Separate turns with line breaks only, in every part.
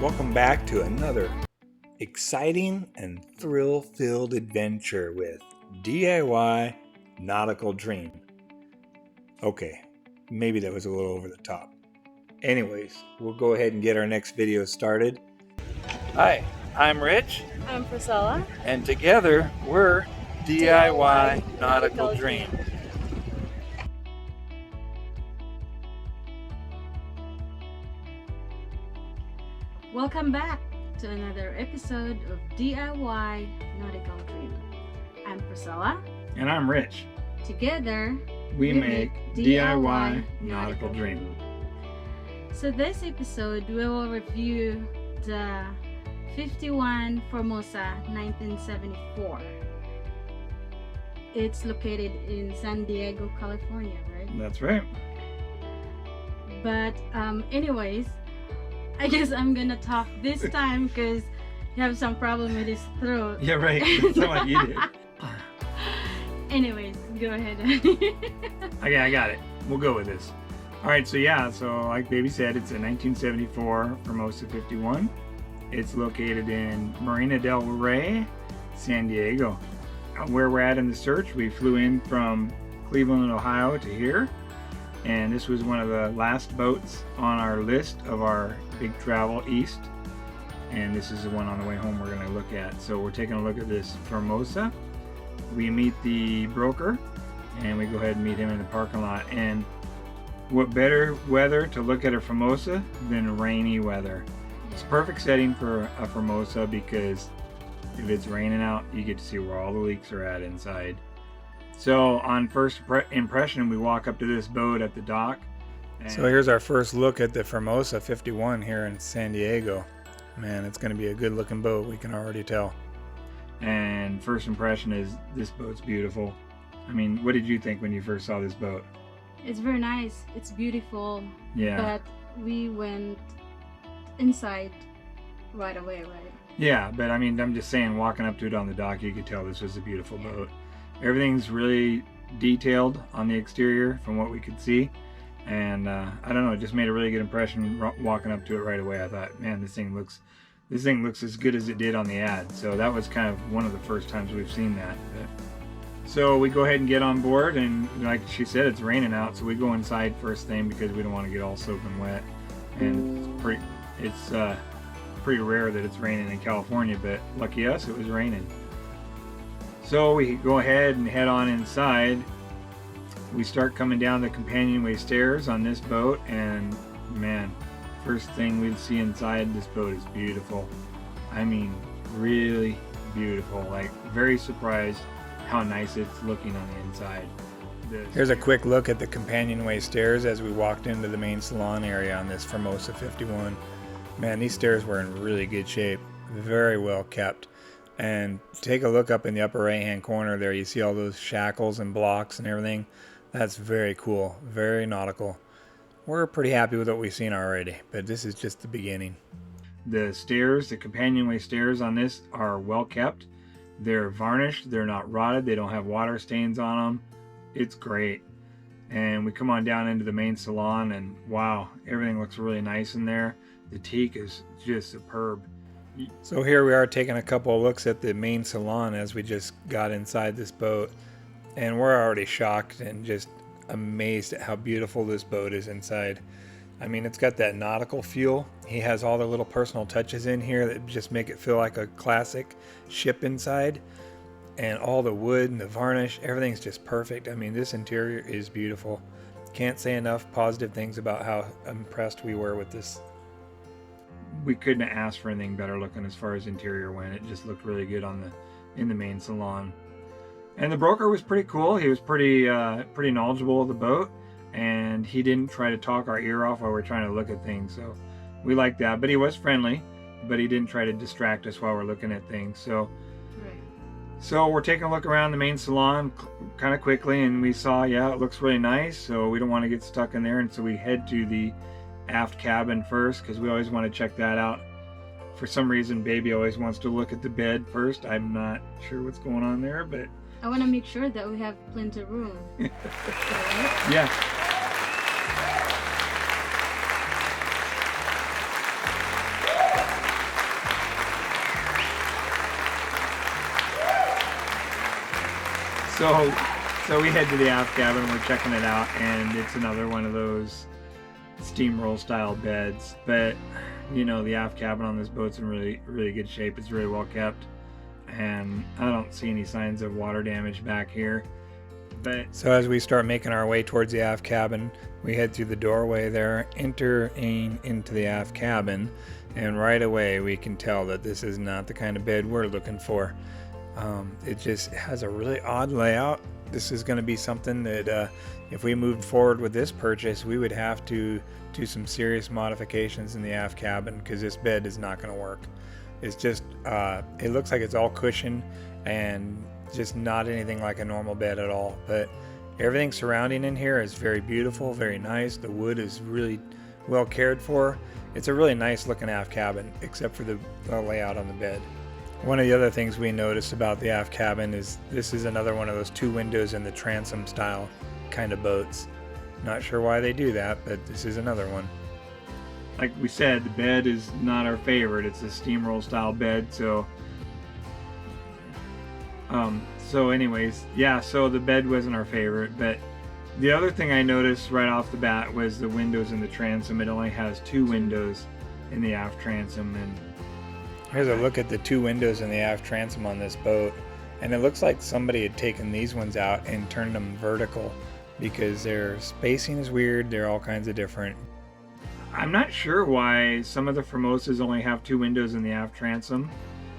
Welcome back to another exciting and thrill-filled adventure with DIY Nautical Dream. Okay, maybe that was a little over the top. Anyways, we'll go ahead and get our next video started. Hi, I'm Rich.
I'm Priscilla.
And together we're DIY Nautical Dream.
Welcome back to another episode of DIY Nautical Dream. I'm Priscilla.
And I'm Rich.
Together
we make DIY Nautical Dream.
So this episode we will review the 51 Formosa 1974. It's located in San Diego, California, right?
That's right.
But anyways, I guess I'm gonna talk this time because you have some problem with his throat.
Yeah, right. It's not like you did.
Anyways, go ahead.
Okay, I got it. We'll go with this. Alright, so like Baby said, it's a 1974 Formosa 51. It's located in Marina del Rey, San Diego. Where we're at in the search, we flew in from Cleveland, Ohio to here. And this was one of the last boats on our list of our big travel east. And this is the one on the way home we're going to look at. So we're taking a look at this Formosa. We meet the broker and we go ahead and meet him in the parking lot. And what better weather to look at a Formosa than rainy weather? It's a perfect setting for a Formosa because if it's raining out, you get to see where all the leaks are at inside. So on first impression, we walk up to this boat at the dock. So here's our first look at the Formosa 51 here in San Diego. Man, it's going to be a good looking boat, we can already tell. And first impression is this boat's beautiful. I mean, what did you think when you first saw this boat?
It's very nice. It's beautiful.
Yeah.
But we went inside right away, right?
Yeah, but I mean, I'm just saying, walking up to it on the dock, you could tell this was a beautiful boat. Everything's really detailed on the exterior from what we could see. And I don't know, it just made a really good impression walking up to it right away. I thought, man, this thing looks as good as it did on the ad. So that was kind of one of the first times we've seen that. So we go ahead and get on board, and like she said, it's raining out, so we go inside first thing because we don't want to get all soaking wet. And it's pretty rare that it's raining in California, but lucky us, it was raining. So we go ahead and head on inside. We start coming down the companionway stairs on this boat, and man, first thing we see inside this boat is beautiful. I mean, really beautiful. Like, very surprised how nice it's looking on the inside. Here's a quick look at the companionway stairs as we walked into the main salon area on this Formosa 51. Man, these stairs were in really good shape, very well kept. And take a look up in the upper right hand corner there, you see all those shackles and blocks and everything. That's very cool, very nautical. We're pretty happy with what we've seen already, but this is just the beginning. The stairs, the companionway stairs on this are well kept. They're varnished, they're not rotted, they don't have water stains on them. It's great. And we come on down into the main salon, and wow, everything looks really nice in there. The teak is just superb. So here we are taking a couple of looks at the main salon as we just got inside this boat, and we're already shocked and just amazed at how beautiful this boat is inside. I mean, it's got that nautical feel. He has all the little personal touches in here that just make it feel like a classic ship inside, and all the wood and the varnish, everything's just perfect. I mean, this interior is beautiful. Can't say enough positive things about how impressed we were with this. We couldn't have asked for anything better looking as far as interior went. It just looked really good in the main salon. And the broker was pretty cool. He was pretty knowledgeable of the boat, and he didn't try to talk our ear off while we're trying to look at things. So we liked that. But he was friendly, but he didn't try to distract us while we're looking at things. So we're taking a look around the main salon kind of quickly, and we saw, yeah, it looks really nice. So we don't want to get stuck in there, and so we head to the aft cabin first because we always want to check that out. For some reason, Baby always wants to look at the bed first. I'm not sure what's going on there, but
I want to make sure that we have plenty of room.
Yeah. So we head to the aft cabin, we're checking it out, and it's another one of those steamroll style beds. But you know, the aft cabin on this boat's in really good shape. It's really well kept, and I don't see any signs of water damage back here. But so as we start making our way towards the aft cabin, we head through the doorway there, entering into the aft cabin, and right away we can tell that this is not the kind of bed we're looking for. It just has a really odd layout. This is going to be something that if we moved forward with this purchase, we would have to do some serious modifications in the aft cabin, because this bed is not going to work. It's just it looks like it's all cushion and just not anything like a normal bed at all. But everything surrounding in here is very beautiful, very nice. The wood is really well cared for. It's a really nice looking aft cabin, except for the layout on the bed. One of the other things we noticed about the aft cabin is this is another one of those 2 windows in the transom style kind of boats. Not sure why they do that, but this is another one. Like we said, the bed is not our favorite. It's a steamroll style bed, so anyways, yeah, so the bed wasn't our favorite. But the other thing I noticed right off the bat was the windows in the transom. It only has 2 windows in the aft transom, and here's a look at the 2 windows in the aft transom on this boat, and it looks like somebody had taken these ones out and turned them vertical, because their spacing is weird. They're all kinds of different. I'm not sure why some of the Formosas only have 2 windows in the aft transom.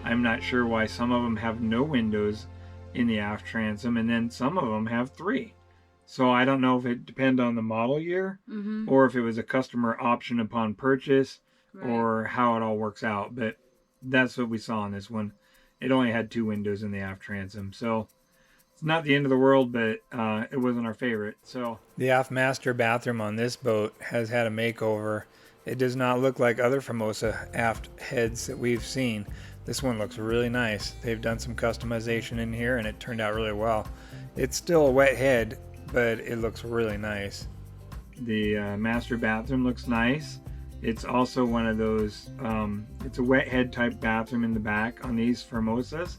I'm not sure why some of them have no windows in the aft transom, and then some of them have 3. So I don't know if it depends on the model year, or if it was a customer option upon purchase, or how it all works out. But that's what we saw on this one. It only had 2 windows in the aft transom, so it's not the end of the world, but it wasn't our favorite. So the aft master bathroom on this boat has had a makeover. It does not look like other Formosa aft heads that we've seen. This one looks really nice. They've done some customization in here, and it turned out really well. It's still a wet head, but it looks really nice. The master bathroom looks nice. It's also one of those, it's a wet head type bathroom in the back on these Formosas.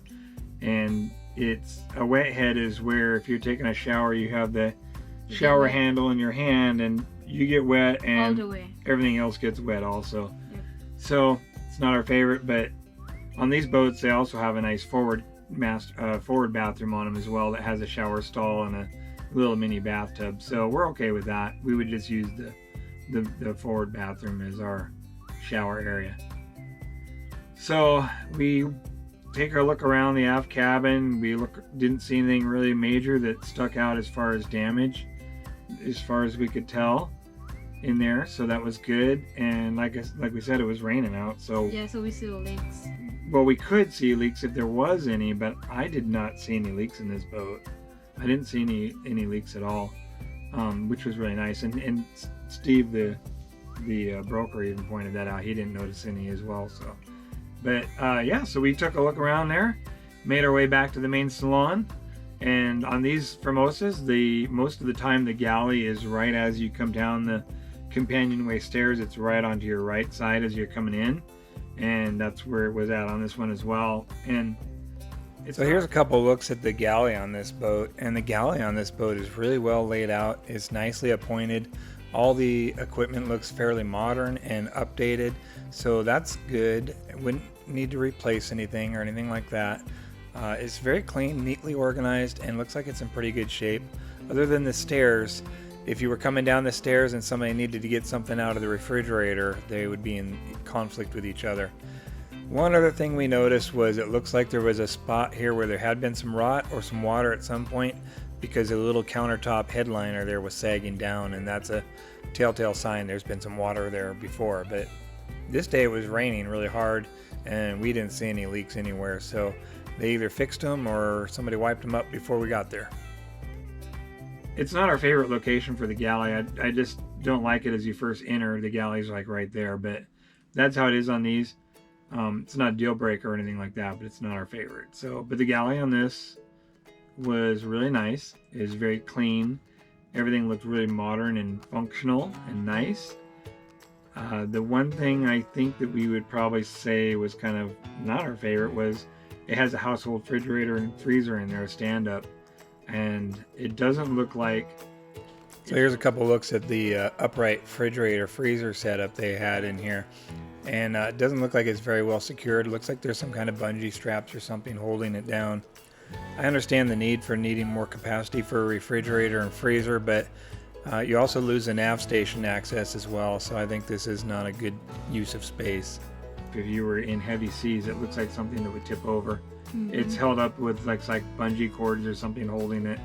And it's a wet head is where if you're taking a shower, you have the shower handle in your hand, and you get wet, and everything else gets wet also. Yep. So it's not our favorite, but on these boats, they also have a nice forward bathroom on them as well that has a shower stall and a little mini bathtub. So we're okay with that. We would just use the forward bathroom as our shower area. So we take a look around the aft cabin. Didn't see anything really major that stuck out as far as damage, as far as we could tell in there. So that was good. And like we said, it was raining out. So
yeah, so we see the leaks.
Well, we could see leaks if there was any, but I did not see any leaks in this boat. I didn't see any leaks at all, which was really nice. And Steve, the broker, even pointed that out. He didn't notice any as well. So, but yeah, so we took a look around there, made our way back to the main salon, and on these Formosas, most of the time the galley is right as you come down the companionway stairs. It's right onto your right side as you're coming in, and that's where it was at on this one as well. And so here's a couple looks at the galley on this boat, and the galley on this boat is really well laid out. It's nicely appointed. All the equipment looks fairly modern and updated, so that's good. Wouldn't need to replace anything or anything like that. It's very clean, neatly organized, and looks like it's in pretty good shape. Other than the stairs, if you were coming down the stairs and somebody needed to get something out of the refrigerator, they would be in conflict with each other. One other thing we noticed was it looks like there was a spot here where there had been some rot or some water at some point, because a little countertop headliner there was sagging down, and that's a telltale sign there's been some water there before. But this day it was raining really hard, and we didn't see any leaks anywhere, so they either fixed them or somebody wiped them up before we got there. It's not our favorite location for the galley. I just don't like it as you first enter. The galley's like right there, but that's how it is on these. It's not a deal breaker or anything like that, but it's not our favorite. So, but the galley on this was really nice. It was very clean. Everything looked really modern and functional and nice. The one thing I think that we would probably say was kind of not our favorite was it has a household refrigerator and freezer in there, a stand-up. and it doesn't look like.
So here's a couple looks at the upright refrigerator freezer setup they had in here, and it doesn't look like it's very well secured. It looks like there's some kind of bungee straps or something holding it down. I understand the need for needing more capacity for a refrigerator and freezer, but you also lose the nav station access as well, so I think this is not a good use of space.
If you were in heavy seas, it looks like something that would tip over. It's held up with like bungee cords or something holding it.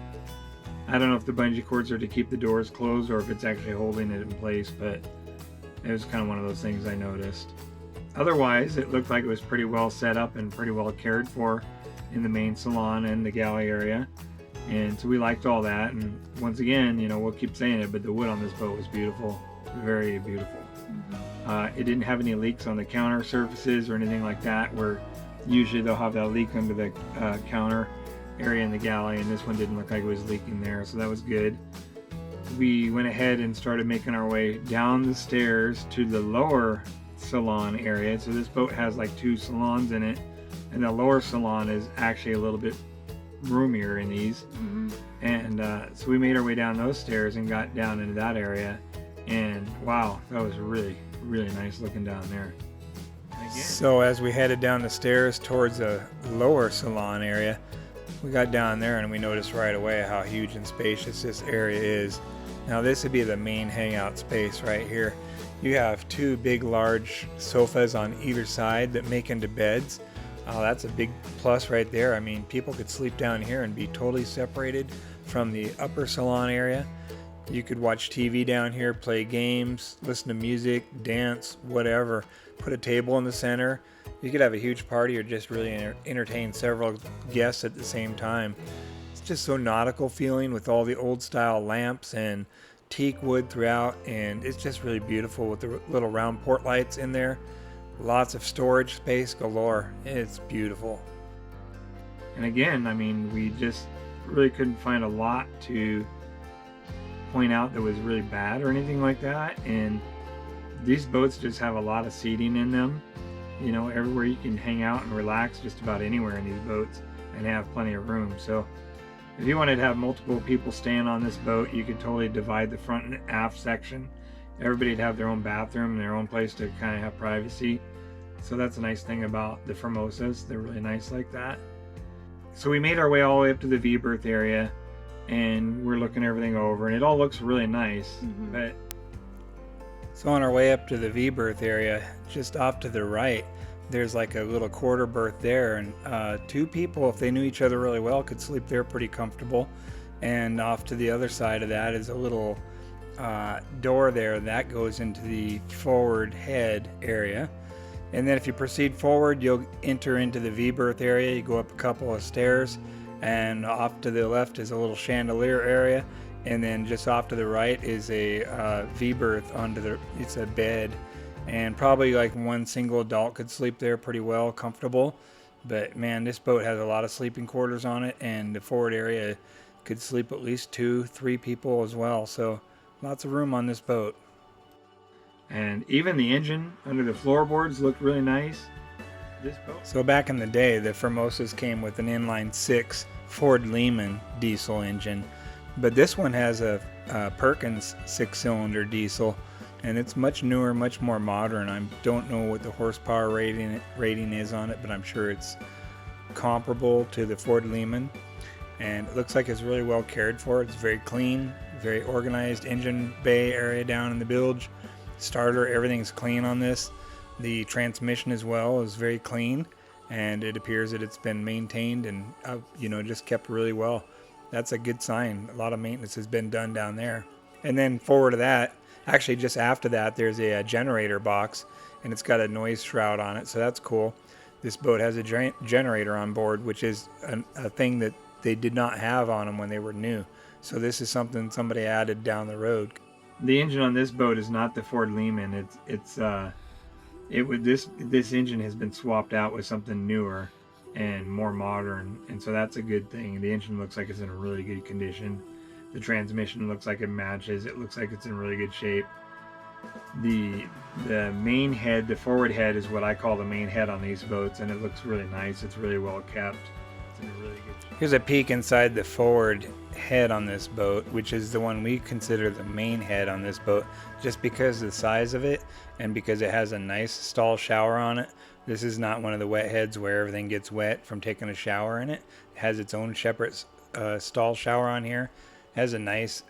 I don't know if the bungee cords are to keep the doors closed or if it's actually holding it in place, but it was kind of one of those things I noticed. Otherwise, it looked like it was pretty well set up and pretty well cared for in the main salon and the galley area. And so we liked all that. And once again, you know, we'll keep saying it, but the wood on this boat was beautiful, very beautiful. It didn't have any leaks on the counter surfaces or anything like that, where usually they'll have that leak under the counter area in the galley, and this one didn't look like it was leaking there, so that was good. We went ahead and started making our way down the stairs to the lower salon area. So this boat has like 2 salons in it, and the lower salon is actually a little bit roomier in these. And so we made our way down those stairs and got down into that area, and wow, that was really nice looking down there.
So as we headed down the stairs towards the lower salon area, we got down there and we noticed right away how huge and spacious this area is. Now this would be the main hangout space right here. You have 2 big large sofas on either side that make into beds. That's a big plus right there. I mean, people could sleep down here and be totally separated from the upper salon area. You could watch TV down here, play games, listen to music, dance, whatever. Put a table in the center. You could have a huge party or just really entertain several guests at the same time. It's just so nautical feeling with all the old style lamps and teak wood throughout, and it's just really beautiful with the little round port lights in there. Lots of storage space galore. It's beautiful.
And again, I mean, we just really couldn't find a lot to point out that was really bad or anything like that. And these boats just have a lot of seating in them. You know, everywhere you can hang out and relax, just about anywhere in these boats, and have plenty of room. So if you wanted to have multiple people staying on this boat, you could totally divide the front and aft section. Everybody'd have their own bathroom and their own place to kind of have privacy. So that's a nice thing about the Formosas. They're really nice like that. So we made our way all the way up to the V-berth area, and we're looking everything over, and it all looks really nice. But
so on our way up to the V-berth area, just off to the right, there's like a little quarter berth there, and 2 people, if they knew each other really well, could sleep there pretty comfortable. And off to the other side of that is a little door there that goes into the forward head area. And then if you proceed forward, you'll enter into the V-berth area. You go up a couple of stairs, and off to the left is a little chandelier area, and then just off to the right is a V-berth it's a bed, and probably like 1 single adult could sleep there pretty well, comfortable. But man, this boat has a lot of sleeping quarters on it, and the forward area could sleep at least 2-3 people as well. So lots of room on this boat.
And even the engine under the floorboards looked really nice. This boat.
So back in the day, the Formosas came with an inline 6 Ford Lehman diesel engine, but this one has a Perkins 6-cylinder diesel, and it's much newer, much more modern. I don't know what the horsepower rating is on it, but I'm sure it's comparable to the Ford Lehman, and it looks like it's really well cared for. It's very clean, very organized engine bay area down in the bilge. Starter, everything's clean on this. The transmission as well is very clean, and it appears that it's been maintained and just kept really well. That's a good sign. A lot of maintenance has been done down there. And then forward of that, actually just after that, there's a generator box, and it's got a noise shroud on it, so that's cool. This boat has a generator on board, which is a thing that they did not have on them when they were new. So this is something somebody added down the road.
The engine on this boat is not the Ford Lehman. This engine has been swapped out with something newer and more modern, and so that's a good thing. The engine looks like it's in a really good condition. The transmission looks like it matches. It looks like it's in really good shape. The main head, the forward head, is what I call the main head on these boats, and it looks really nice. It's really well kept. It's in a really good shape.
Here's a peek inside the forward head on this boat, which is the one we consider the main head on this boat, just because of the size of it and because it has a nice stall shower on it. This is not one of the wet heads where everything gets wet from taking a shower in it. It has its own separate stall shower on here. It has a nice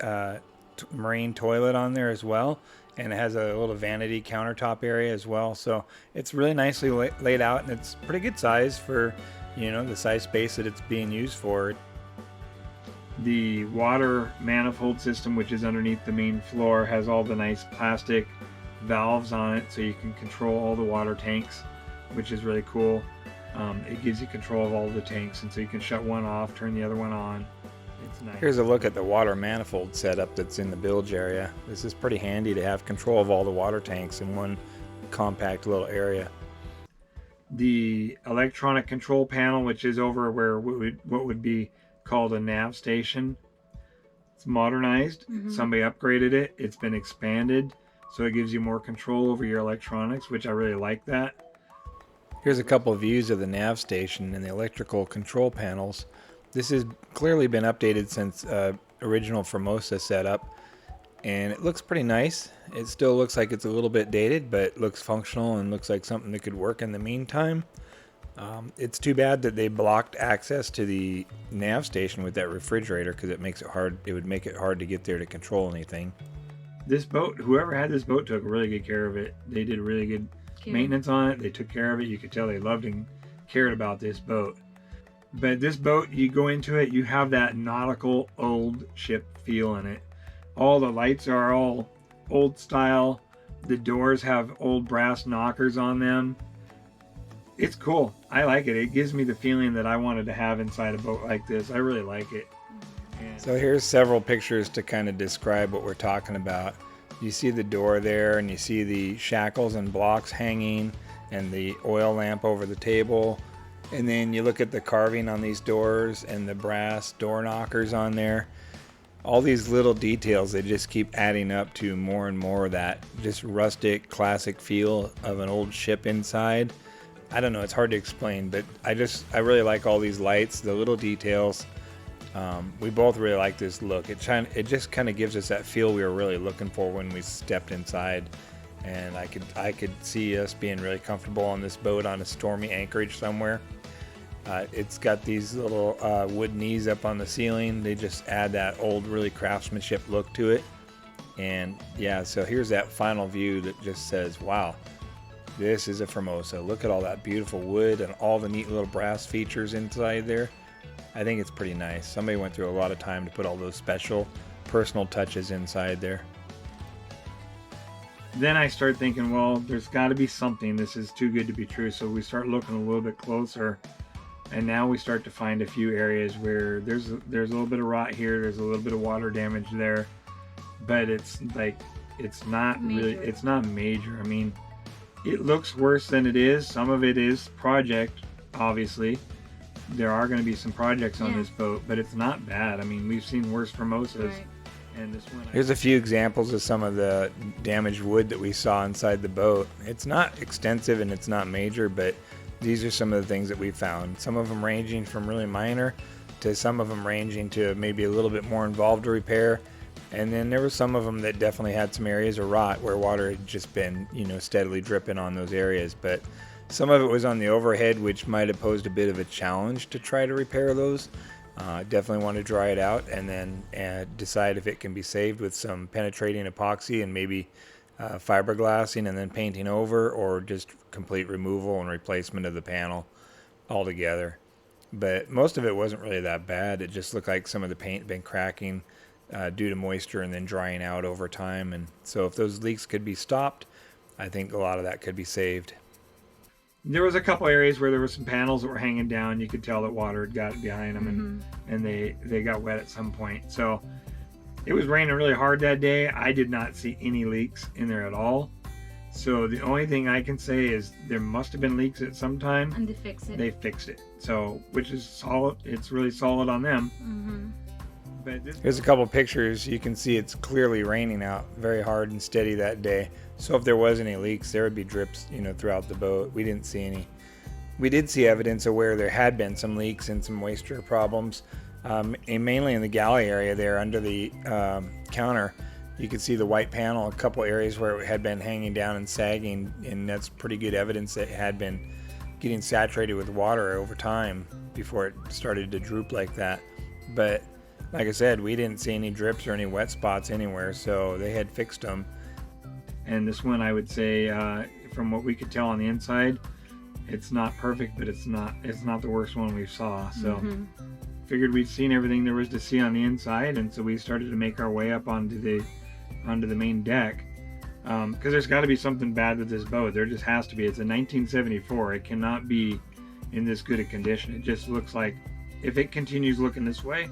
marine toilet on there as well, and it has a little vanity countertop area as well. So it's really nicely laid out, and it's pretty good size for, you know, the size space that it's being used for.
The water manifold system, which is underneath the main floor, has all the nice plastic valves on it, so you can control all the water tanks, which is really cool. It gives you control of all the tanks, and so you can shut one off, turn the other one on. It's nice.
Here's a look at the water manifold setup that's in the bilge area. This is pretty handy to have control of all the water tanks in one compact little area.
The electronic control panel, which is over where what would be called a nav station, it's modernized. Somebody upgraded it. It's been expanded, so it gives you more control over your electronics, which I really like that.
Here's a couple of views of the nav station and the electrical control panels. This has clearly been updated since original Formosa setup, and it looks pretty nice. It still looks like it's a little bit dated, but looks functional and looks like something that could work in the meantime. It's too bad that they blocked access to the nav station with that refrigerator, because it makes it hard. It would make it hard to get there to control anything.
This boat, whoever had this boat took really good care of it. They did really good maintenance on it. They took care of it. You could tell they loved and cared about this boat. But this boat, you go into it, you have that nautical old ship feel in it. All the lights are all old style. The doors have old brass knockers on them. It's cool. I like it. It gives me the feeling that I wanted to have inside a boat like this. I really like it. And
so here's several pictures to kind of describe what we're talking about. You see the door there, and you see the shackles and blocks hanging, and the oil lamp over the table. And then you look at the carving on these doors and the brass door knockers on there. All these little details, they just keep adding up to more and more of that just rustic, classic feel of an old ship inside. I don't know, it's hard to explain, but I really like all these lights, the little details. We both really like this look. It just kind of gives us that feel we were really looking for when we stepped inside. And I could see us being really comfortable on this boat on a stormy anchorage somewhere. It's got these little wood knees up on the ceiling. They just add that old, really craftsmanship look to it. And yeah, so here's that final view that just says, wow, this is a Formosa. Look at all that beautiful wood and all the neat little brass features inside there. I think it's pretty nice. Somebody went through a lot of time to put all those special personal touches inside there.
Then I start thinking, well, there's got to be something. This is too good to be true. So we start looking a little bit closer, and now we start to find a few areas where there's a little bit of rot here. There's a little bit of water damage there, but it's not major. It's not major. I mean, it looks worse than it is. Some of it is project, obviously. There are going to be some projects on this boat, but it's not bad. I mean, we've seen worse Formosas.
Right.
And this one,
here's a few examples of some of the damaged wood that we saw inside the boat. It's not extensive and it's not major, but these are some of the things that we found. Some of them ranging from really minor to some of them ranging to maybe a little bit more involved to repair. And then there were some of them that definitely had some areas of rot where water had just been, steadily dripping on those areas. But some of it was on the overhead, which might have posed a bit of a challenge to try to repair those. Definitely want to dry it out and then decide if it can be saved with some penetrating epoxy and maybe fiberglassing and then painting over, or just complete removal and replacement of the panel altogether. But most of it wasn't really that bad. It just looked like some of the paint had been cracking due to moisture and then drying out over time. And so if those leaks could be stopped, I think a lot of that could be saved.
There was a couple areas where there were some panels that were hanging down. You could tell that water had got behind them, and they got wet at some point. So it was raining really hard that day. I did not see any leaks in there at all. So the only thing I can say is there must have been leaks at some time.
And they fixed it.
They fixed it. So, which is solid. It's really solid on them. But
here's a couple pictures. You can see it's clearly raining out very hard and steady that day. So if there was any leaks, there would be drips, throughout the boat. We didn't see any. We did see evidence of where there had been some leaks and some moisture problems, and mainly in the galley area there under the counter. You could see the white panel, a couple areas where it had been hanging down and sagging, and that's pretty good evidence that it had been getting saturated with water over time before it started to droop like that. But like I said, we didn't see any drips or any wet spots anywhere, so they had fixed them.
And this one, I would say, from what we could tell on the inside, it's not perfect, but it's not the worst one we saw. So figured we'd seen everything there was to see on the inside, and so we started to make our way up onto the main deck, because there's got to be something bad with this boat. There just has to be. It's a 1974. It cannot be in this good a condition. It just looks like, if it continues looking this way,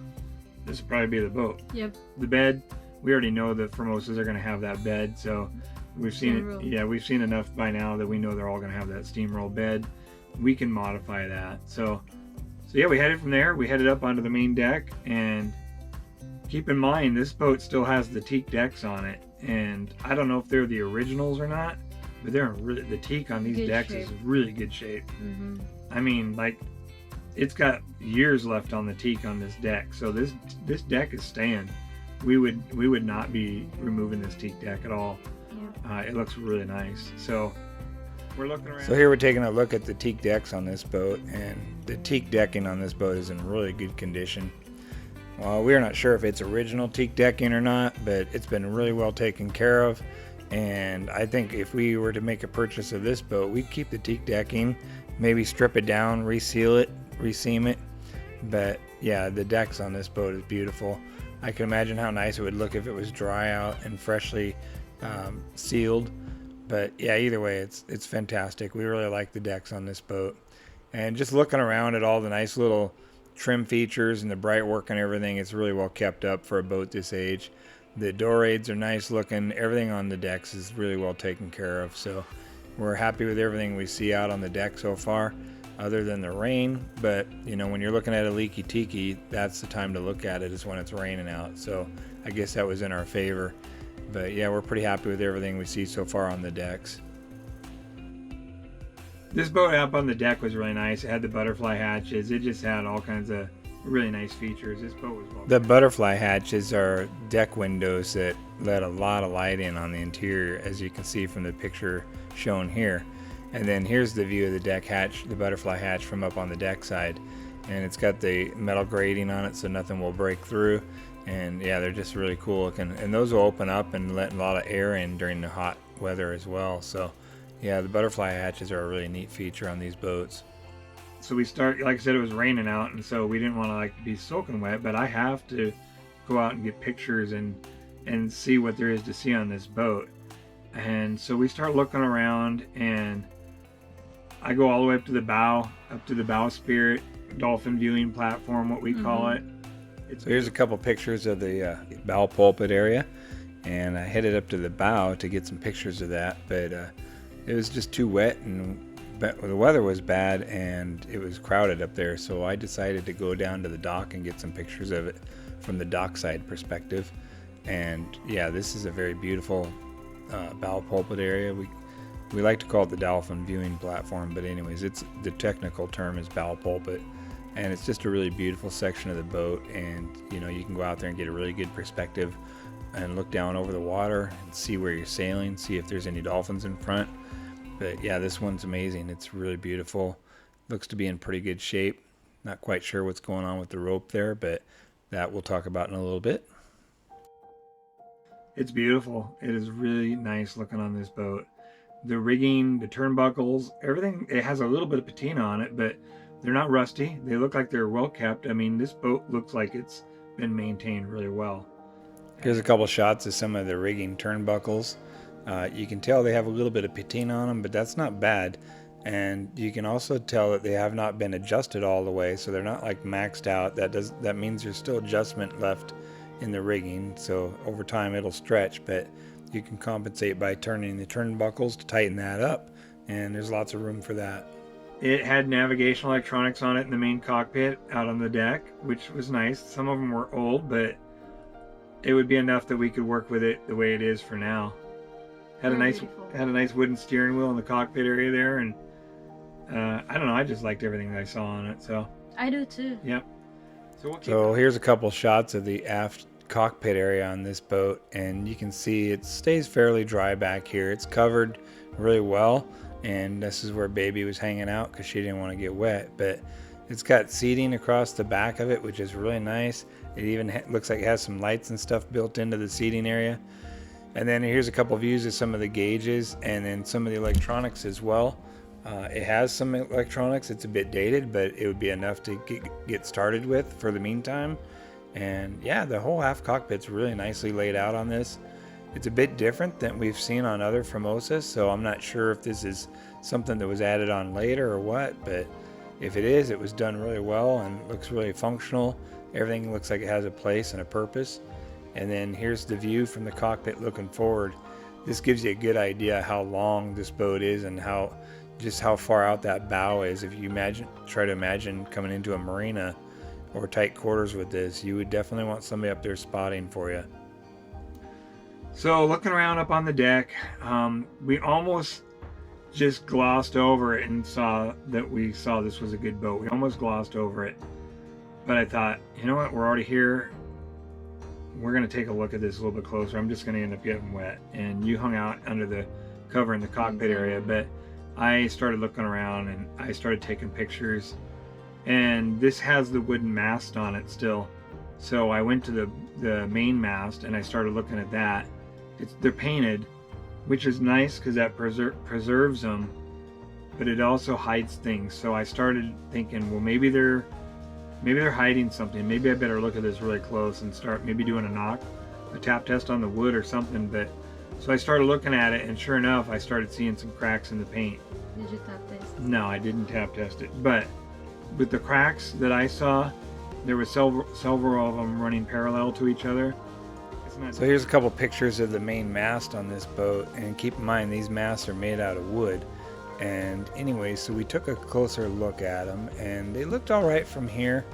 this will probably be the boat.
Yep.
The bed, we already know the Formosas are going to have that bed, so we've seen it. Yeah, we've seen enough by now that we know they're all going to have that steamroll bed. We can modify that. So yeah, we headed from there. We headed up onto the main deck, and keep in mind, this boat still has the teak decks on it, and I don't know if they're the originals or not, but they're in really, the teak on these decks is really good shape. I mean, like, it's got years left on the teak on this deck, so this deck is staying. We would not be removing this teak deck at all. It looks really nice. So we're looking around.
So here we're taking a look at the teak decks on this boat, and the teak decking on this boat is in really good condition. Well, we're not sure if it's original teak decking or not, but it's been really well taken care of. And I think if we were to make a purchase of this boat, we'd keep the teak decking, maybe strip it down, reseal it, reseam it. But yeah, the decks on this boat is beautiful. I can imagine how nice it would look if it was dry out and freshly sealed. But yeah, either way, it's fantastic. We really like the decks on this boat. And just looking around at all the nice little trim features and the bright work and everything, it's really well kept up for a boat this age. The door aids are nice looking. Everything on the decks is really well taken care of. So we're happy with everything we see out on the deck so far, other than the rain. But you know, when you're looking at a leaky tiki, that's the time to look at it, is when it's raining out. So I guess that was in our favor. But yeah, we're pretty happy with everything we see so far on the decks.
This boat up on the deck was really nice. It had the butterfly hatches. It just had all kinds of really nice features. This boat was well.
The butterfly hatches are deck windows that let a lot of light in on the interior, as you can see from the picture shown here. And then here's the view of the deck hatch, the butterfly hatch from up on the deck side. And it's got the metal grating on it so nothing will break through. And yeah, they're just really cool looking. And those will open up and let a lot of air in during the hot weather as well. So yeah, the butterfly hatches are a really neat feature on these boats.
So we start, like I said, it was raining out, and so we didn't want to like be soaking wet, but I have to go out and get pictures and see what there is to see on this boat. And so we start looking around, and I go all the way up to the bowsprit dolphin viewing platform, what we call it.
So here's a couple pictures of the bow pulpit area, and I headed up to the bow to get some pictures of that, but it was just too wet, and the weather was bad, and it was crowded up there, so I decided to go down to the dock and get some pictures of it from the dockside perspective. And yeah, this is a very beautiful bow pulpit area. We like to call it the dolphin viewing platform, but anyways, the technical term is bow pulpit, and it's just a really beautiful section of the boat. And you know, you can go out there and get a really good perspective and look down over the water and see where you're sailing, see if there's any dolphins in front. But yeah, this one's amazing. It's really beautiful. Looks to be in pretty good shape. Not quite sure what's going on with the rope there, but that we'll talk about in a little bit.
It's beautiful. It is really nice looking on this boat. The rigging, the turnbuckles, everything, it has a little bit of patina on it, but they're not rusty. They look like they're well kept. I mean, this boat looks like it's been maintained really well.
Here's a couple shots of some of the rigging turnbuckles. You can tell they have a little bit of patina on them, but that's not bad. And you can also tell that they have not been adjusted all the way, so they're not like maxed out. That means there's still adjustment left in the rigging, so over time it'll stretch, but you can compensate by turning the turnbuckles to tighten that up, and there's lots of room for that.
It had navigation electronics on it in the main cockpit out on the deck, which was nice. Some of them were old, but it would be enough that we could work with it the way it is for now. Had a nice wooden steering wheel in the cockpit area there, and I don't know, I just liked everything that I saw on it. So
I do too.
yep. So we'll keep
So here's a couple shots of the aft cockpit area on this boat, and you can see it stays fairly dry back here. It's covered really well, and this is where baby was hanging out because she didn't want to get wet. But it's got seating across the back of it, which is really nice. It even looks like it has some lights and stuff built into the seating area. And then here's a couple views of some of the gauges and then some of the electronics as well. It has some electronics. It's a bit dated, but it would be enough to get started with for the meantime. And yeah, the whole aft cockpit's really nicely laid out on this. It's a bit different than we've seen on other Formosas, so I'm not sure if this is something that was added on later or what, but if it is, it was done really well and looks really functional. Everything looks like it has a place and a purpose. And then here's the view from the cockpit looking forward. This gives you a good idea how long this boat is and just how far out that bow is. If you try to imagine coming into a marina or tight quarters with this, you would definitely want somebody up there spotting for you.
So looking around up on the deck, we almost just glossed over it and saw this was a good boat. We almost glossed over it, but I thought, you know what, we're already here. We're going to take a look at this a little bit closer. I'm just going to end up getting wet. And you hung out under the cover in the cockpit area, but I started looking around and I started taking pictures. And this has the wooden mast on it still. So I went to the main mast and I started looking at that. They're painted, which is nice because that preserves them, but it also hides things. So I started thinking, well, maybe they're hiding something. Maybe I better look at this really close and start maybe doing a tap test on the wood or something. But so I started looking at it, and sure enough, I started seeing some cracks in the paint.
Did you tap test?
No, I didn't tap test it. But with the cracks that I saw, there were several of them running parallel to each other.
So here's a couple pictures of the main mast on this boat, and keep in mind these masts are made out of wood. And anyway, so we took a closer look at them, and they looked all right from here.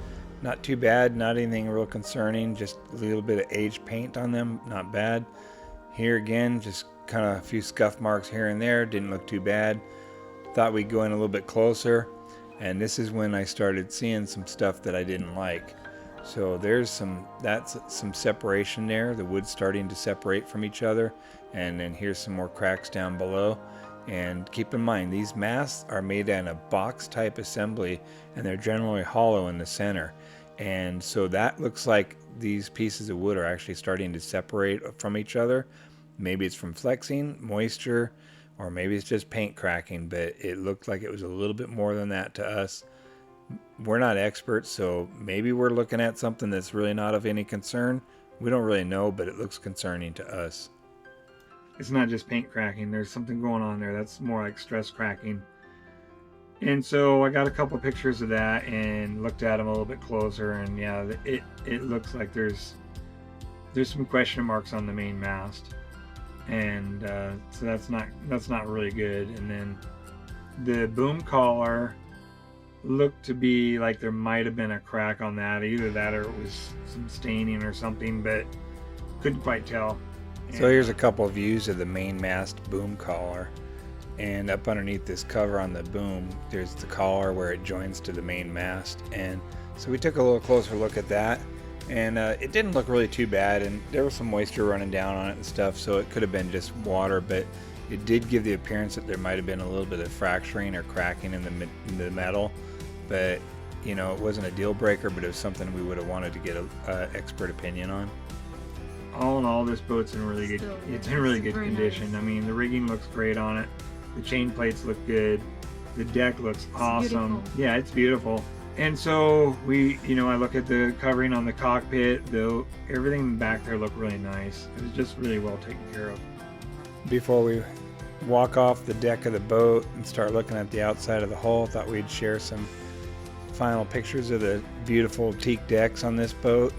Not too bad, not anything real concerning, just a little bit of aged paint on them, not bad. Here again, just kind of a few scuff marks here and there, didn't look too bad. Thought we'd go in a little bit closer, and this is when I started seeing some stuff that I didn't like. So that's some separation there, the wood's starting to separate from each other, and then here's some more cracks down below. And keep in mind, these masts are made in a box type assembly, and they're generally hollow in the center. And so that looks like these pieces of wood are actually starting to separate from each other. Maybe it's from flexing, moisture, or maybe it's just paint cracking, but it looked like it was a little bit more than that to us. We're not experts, so maybe we're looking at something that's really not of any concern. We don't really know, but it looks concerning to us.
It's not just paint cracking. There's something going on there. That's more like stress cracking. And so I got a couple pictures of that and looked at them a little bit closer, and yeah, it looks like there's some question marks on the main mast, and so that's not really good. And then the boom collar looked to be like there might have been a crack on that, either that or it was some staining or something, but couldn't quite tell.
So here's a couple of views of the main mast boom collar, and up underneath this cover on the boom there's the collar where it joins to the main mast. And so we took a little closer look at that, and it didn't look really too bad, and there was some moisture running down on it and stuff, so it could have been just water, but it did give the appearance that there might have been a little bit of fracturing or cracking in the metal. But you know, it wasn't a deal breaker, but it was something we would have wanted to get an expert opinion on.
All in all, this boat's in really good condition.
Nice.
I mean, the rigging looks great on it. The chain plates look good. The deck looks awesome.
Beautiful.
Yeah, it's beautiful. And so I look at the covering on the cockpit, everything back there looked really nice. It was just really well taken care of.
Before we walk off the deck of the boat and start looking at the outside of the hull, thought we'd share some final pictures of the beautiful teak decks on this boat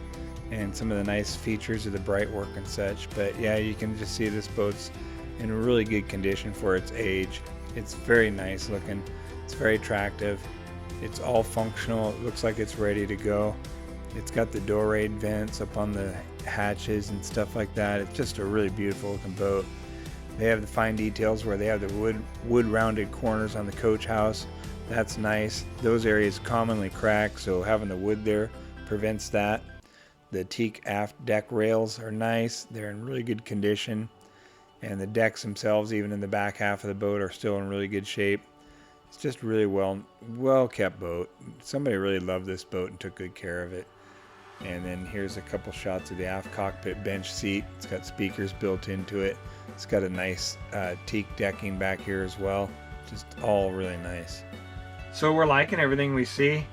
and some of the nice features of the bright work and such. But yeah, you can just see this boat's in really good condition for its age. It's very nice looking. It's very attractive. It's all functional. It looks like it's ready to go. It's got the door raid vents up on the hatches and stuff like that. It's just a really beautiful looking boat. They have the fine details where they have the wood rounded corners on the coach house. That's nice. Those areas commonly crack, so having the wood there prevents that. The teak aft deck rails are nice. They're in really good condition. And the decks themselves, even in the back half of the boat, are still in really good shape. It's just really well kept boat. Somebody really loved this boat and took good care of it. And then here's a couple shots of the aft cockpit bench seat. It's got speakers built into it. It's got a nice teak decking back here as well. Just all really nice.
So we're liking everything we see,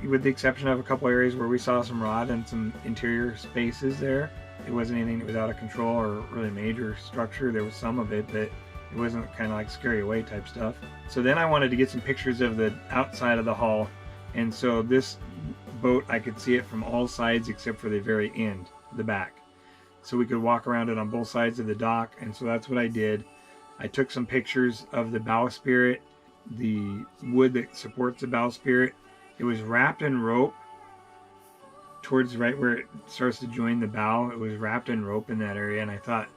with the exception of a couple areas where we saw some rot and some interior spaces there. It wasn't anything that was out of control or really major structure. There was some of it, but it wasn't kind of like scary away type stuff. So then I wanted to get some pictures of the outside of the hull. And so this boat, I could see it from all sides except for the very end, the back. So we could walk around it on both sides of the dock. And so that's what I did. I took some pictures of the bowsprit, the wood that supports the bowsprit. It was wrapped in rope towards right where it starts to join the bow. It was wrapped in rope in that area, and I thought,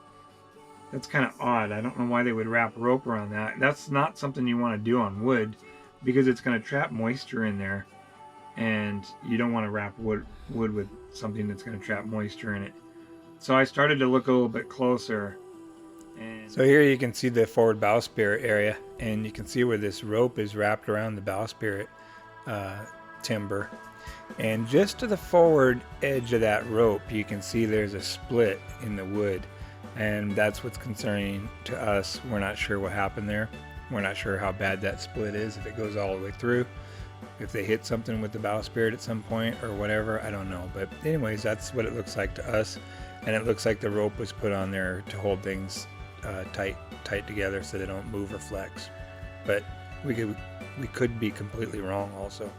that's kind of odd. I don't know why they would wrap rope around that. That's not something you want to do on wood, because it's going to trap moisture in there, and you don't want to wrap wood with something that's going to trap moisture in it. So I started to look a little bit closer. And
so here you can see the forward bowsprit area, and you can see where this rope is wrapped around the bowsprit timber. And just to the forward edge of that rope, you can see there's a split in the wood. And that's what's concerning to us. We're not sure what happened there. We're not sure how bad that split is, if it goes all the way through, if they hit something with the bowsprit at some point or whatever, I don't know. But anyways, that's what it looks like to us. And it looks like the rope was put on there to hold things tight together so they don't move or flex. But we could be completely wrong also.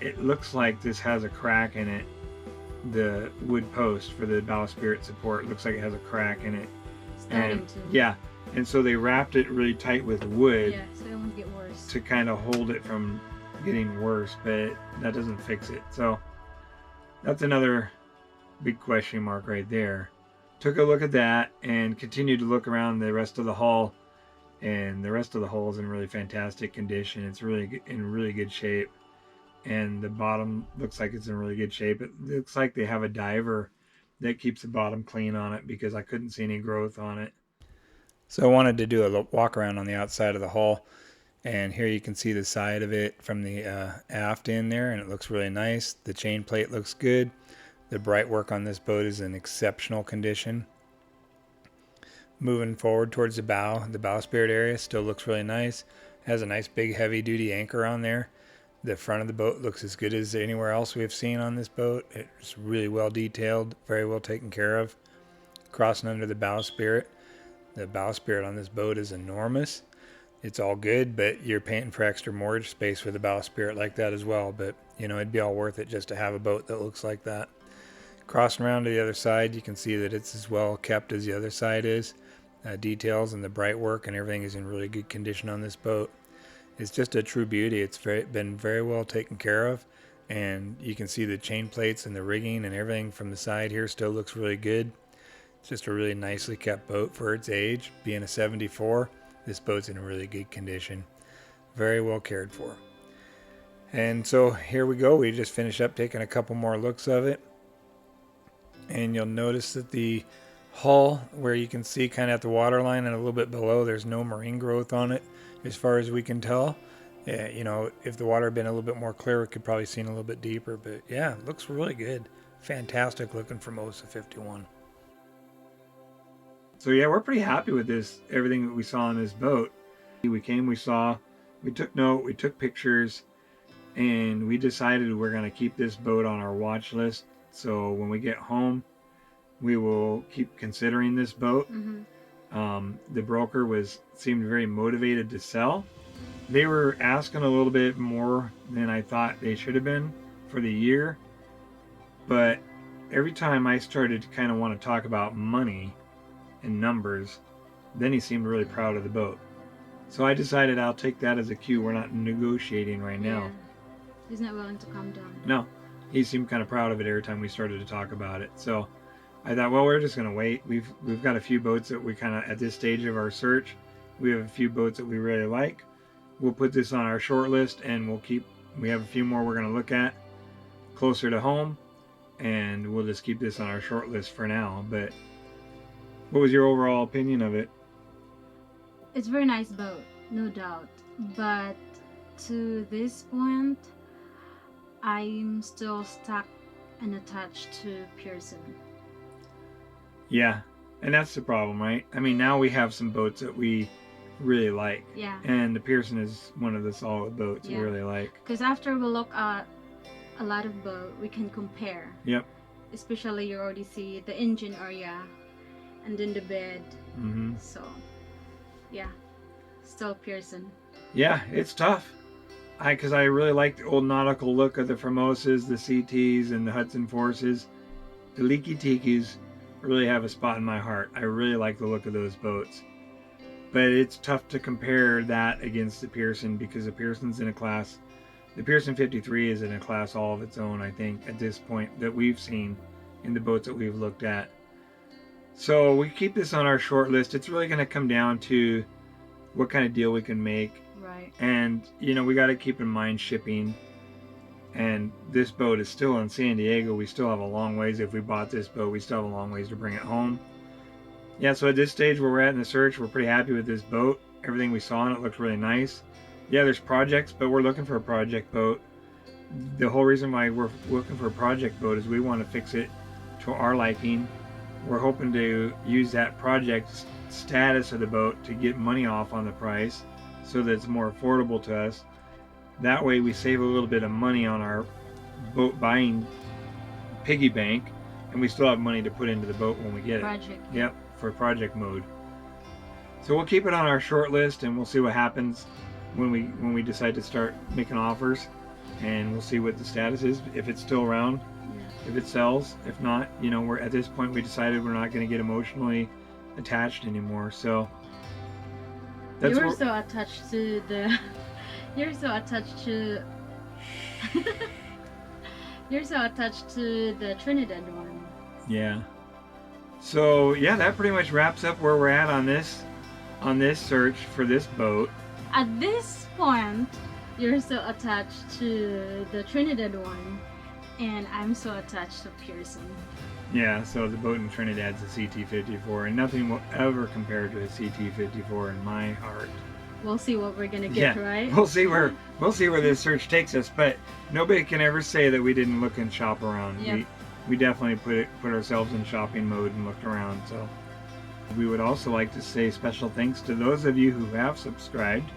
It looks like this has a crack in it. The wood post for the bowsprit support looks like it has a crack in it.
Starting to.
Yeah, and so they wrapped it really tight with wood.
Yeah, so it won't get worse.
To kind of hold it from getting worse, but that doesn't fix it. So that's another big question mark right there. Took a look at that and continued to look around the rest of the hull, and the rest of the hull is in really fantastic condition. It's really in really good shape. And the bottom looks like it's in really good shape. It looks like they have a diver that keeps the bottom clean on it, because I couldn't see any growth on it.
So I wanted to do a walk around on the outside of the hull, and here you can see the side of it from the aft in there, and it looks really nice. The chain plate looks good. The bright work on this boat is in exceptional condition. Moving forward towards the bowsprit area still looks really nice. Has a nice big heavy duty anchor on there. The front of the boat looks as good as anywhere else we've seen on this boat. It's really well detailed, very well taken care of. Crossing under the bowsprit. The bowsprit on this boat is enormous. It's all good, but you're paying for extra mortgage space for the bowsprit like that as well. But, you know, it'd be all worth it just to have a boat that looks like that. Crossing around to the other side, you can see that it's as well kept as the other side is. Details and the bright work and everything is in really good condition on this boat. It's just a true beauty. It's been very well taken care of, and you can see the chain plates and the rigging and everything from the side here still looks really good. It's just a really nicely kept boat for its age. Being a 74, this boat's in really good condition. Very well cared for. And so here we go. We just finished up taking a couple more looks of it. And you'll notice that the hull, where you can see kind of at the waterline and a little bit below, there's no marine growth on it as far as we can tell. Yeah, you know, if the water had been a little bit more clear, we could probably see a little bit deeper. But yeah, it looks really good. Fantastic looking Formosa 51.
So yeah, we're pretty happy with this, everything that we saw on this boat. We came, we saw, we took note, we took pictures, and we decided we're going to keep this boat on our watch list. So when we get home, we will keep considering this boat. The broker seemed very motivated to sell. They were asking a little bit more than I thought they should have been for the year. But every time I started to kind of want to talk about money and numbers, then he seemed really proud of the boat. So I decided I'll take that as a cue. We're not negotiating right now.
Yeah. He's not willing to calm down.
No, he seemed kind of proud of it every time we started to talk about it. So I thought, well, we're just gonna wait. We've got a few boats that we kind of, at this stage of our search, we have a few boats that we really like. We'll put this on our short list, and we have a few more we're gonna look at closer to home, and we'll just keep this on our short list for now. But what was your overall opinion of it?
It's a very nice boat, no doubt. But to this point, I'm still stuck and attached to Pearson.
Yeah, and that's the problem, right? I mean, now we have some boats that we really like.
Yeah.
And the Pearson is one of the solid boats we
Yeah.
really like.
Because after we look at a lot of boat, we can compare.
Yep.
Especially you already see the engine area and then the bed.
Mm-hmm.
So, yeah, still Pearson.
Yeah, it's tough. Because I really like the old nautical look of the Formosas, the CTs, and the Hudson Forces. The Leaky Tikis really have a spot in my heart. I really like the look of those boats. But it's tough to compare that against the Pearson, because the Pearson's in a class. The Pearson 53 is in a class all of its own, I think, at this point that we've seen in the boats that we've looked at. So we keep this on our short list. It's really going to come down to what kind of deal we can make.
Right.
And, you know, we got to keep in mind shipping. And this boat is still in San Diego. We still have a long ways. If we bought this boat, we still have a long ways to bring it home. Yeah, so at this stage where we're at in the search, we're pretty happy with this boat. Everything we saw on it looked really nice. Yeah, there's projects, but we're looking for a project boat. The whole reason why we're looking for a project boat is we want to fix it to our liking. We're hoping to use that project status of the boat to get money off on the price so that it's more affordable to us. That way we save a little bit of money on our boat buying piggy bank, and we still have money to put into the boat when we get it.
Project.
Yep, for project mode. So we'll keep it on our short list, and we'll see what happens when we decide to start making offers, and we'll see what the status is, if it's still around, if it sells. If not, you know, we're at this point we decided we're not going to get emotionally attached anymore. So that's
You're so attached to the you're so attached to you're so attached to the Trinidad one.
Yeah. So yeah, that pretty much wraps up where we're at on this search for this boat.
At this point, you're so attached to the Trinidad one, and I'm so attached to Pearson.
Yeah, so the boat in Trinidad's a CT-54, and nothing will ever compare to a CT-54 in my heart.
We'll see what we're gonna get, right?
We'll see where this search takes us, but nobody can ever say that we didn't look and shop around.
Yep.
We definitely put ourselves in shopping mode and looked around. So we would also like to say special thanks to those of you who have subscribed.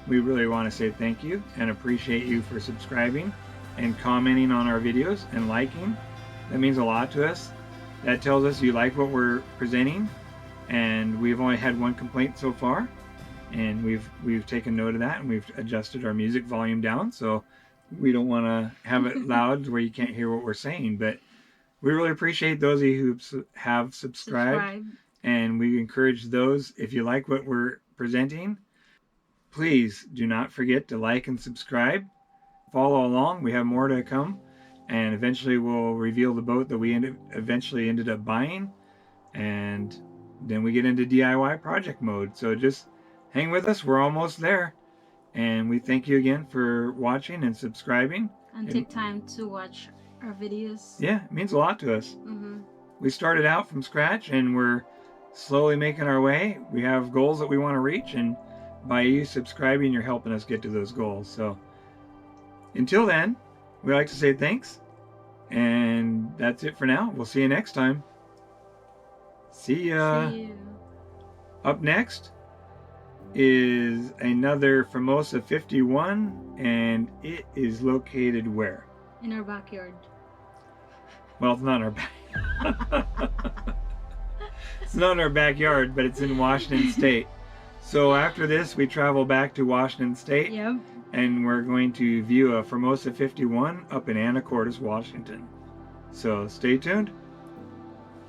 We really want to say thank you and appreciate you for subscribing and commenting on our videos and liking. That means a lot to us. That tells us you like what we're presenting, and we've only had one complaint so far, and we've taken note of that, and we've adjusted our music volume down, so we don't want to have it loud where you can't hear what we're saying. But we really appreciate those of you who have subscribed, and we encourage those, if you like what we're presenting, please do not forget to like and subscribe. Follow along. We have more to come, and eventually we'll reveal the boat that we eventually ended up buying, and then we get into DIY project mode. So just hang with us. We're almost there, and we thank you again for watching and subscribing.
And take time to watch our videos.
Yeah, it means a lot to us.
Mm-hmm.
We started out from scratch, and we're slowly making our way. We have goals that we want to reach, and by you subscribing, you're helping us get to those goals. So until then, we like to say thanks, and that's it for now. We'll see you next time. See ya.
See you.
Up next is another Formosa 51, and it is located where?
In our backyard.
Well, it's not in our back. It's not in our backyard, but it's in Washington State. So after this, we travel back to Washington State.
Yep.
And we're going to view a Formosa 51 up in Anacortes, Washington. So stay tuned.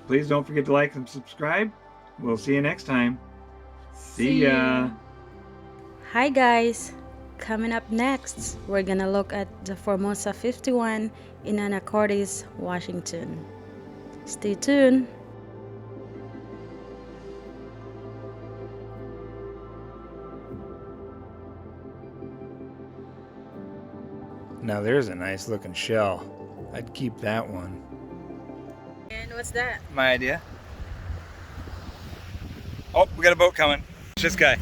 Please don't forget to like and subscribe. We'll see you next time. See ya.
Hi guys. Coming up next, we're gonna look at the Formosa 51 in Anacortes, Washington. Stay tuned.
Now there's a nice looking shell. I'd keep that one.
And what's that?
My idea. Oh, we got a boat coming. It's this guy.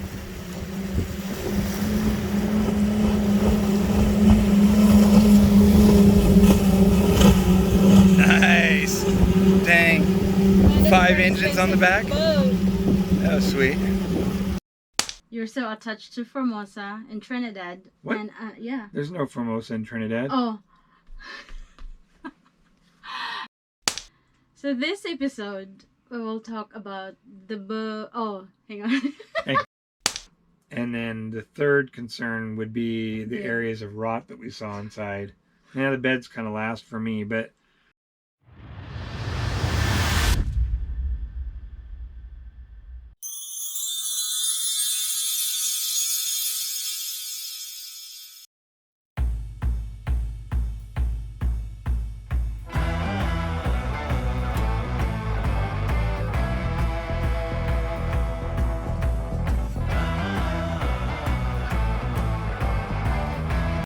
Nice. Dang. 5 engines on the back. That was sweet.
You're so attached to Formosa in Trinidad.
What?
And yeah.
There's no Formosa in Trinidad.
Oh. So this episode, we will talk about the boat. Oh, hang on.
And then the third concern would be the
Yeah.
areas of rot that we saw inside. Now the bed's kind of last for me, but